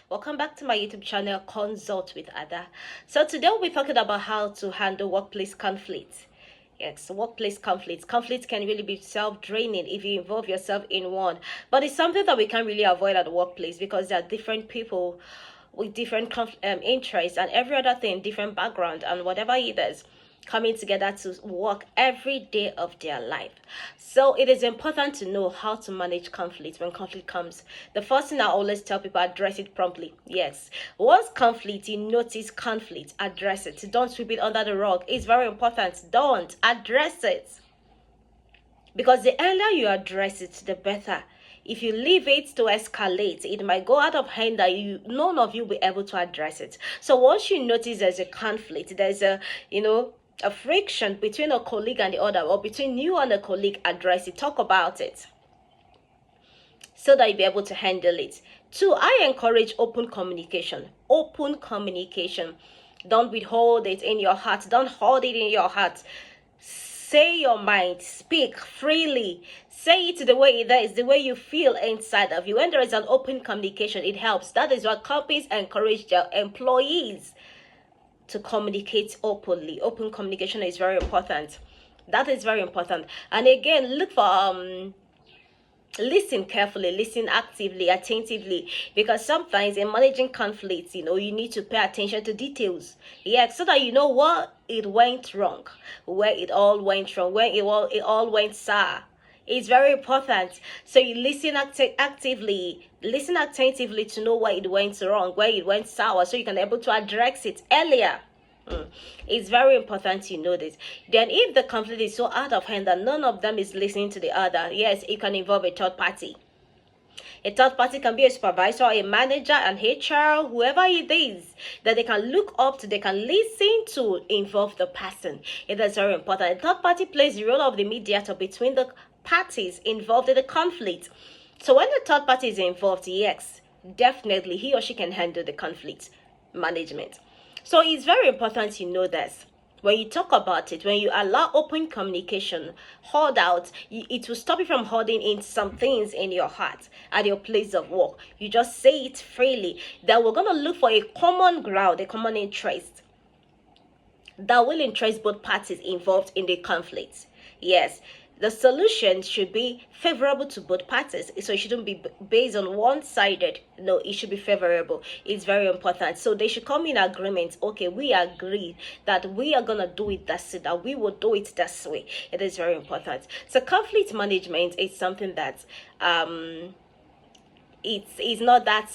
Welcome back to my YouTube channel, Consult with Ada. So today we'll be talking about how to handle workplace conflict. Yes, workplace conflicts. Conflicts can really be self-draining if you involve yourself in one. But it's something that we can't really avoid at the workplace because there are different people with different interests and every other thing, different background and whatever it is, coming together to work every day of their life. So it is important to know how to manage conflict when conflict comes. The first thing I always tell people, address it promptly. Yes, once conflict, you notice conflict, address it. Don't sweep it under the rug. It's very important. Don't address it, because the earlier you address it, the better. If you leave it to escalate, it might go out of hand that none of you will be able to address it. So once you notice there's a conflict, there's a friction between a colleague and the other, or between you and a colleague, address it, talk about it, so that you'll be able to handle it. 2, I encourage open communication. Open communication. Don't withhold it in your heart. Don't hold it in your heart. Say your mind, speak freely, say it the way it is, the way you feel inside of you. When there is an open communication, it helps. That is what companies encourage their employees to communicate openly. Open communication is very important. That is very important. And again, look for listen carefully, listen actively, attentively, because sometimes in managing conflicts, you need to pay attention to details. Yeah, so that you know what it went wrong, where it all went wrong, where it all went sour. It's very important. So you listen actively, listen attentively to know where it went wrong, where it went sour, so you can be able to address it earlier. It's very important you know this. Then if the conflict is so out of hand that none of them is listening to the other, yes, it can involve a third party. A third party can be a supervisor, a manager, an HR, whoever it is that they can look up to, they can listen to, involve the person. It is very important. A third party plays the role of the mediator between the parties involved in the conflict. So when the third party is involved, yes, definitely he or she can handle the conflict management. So it's very important you know this. When you talk about it, when you allow open communication, hold out, it will stop you from holding in some things in your heart at your place of work. You just say it freely. That we're going to look for a common ground, a common interest that will interest both parties involved in the conflict. Yes, the solution should be favorable to both parties. So it shouldn't be based on one-sided. No, it should be favorable. It's very important. So they should come in agreement. Okay, we agree that we are going to do it this way, that we will do it this way. It is very important. So conflict management is something that it's not that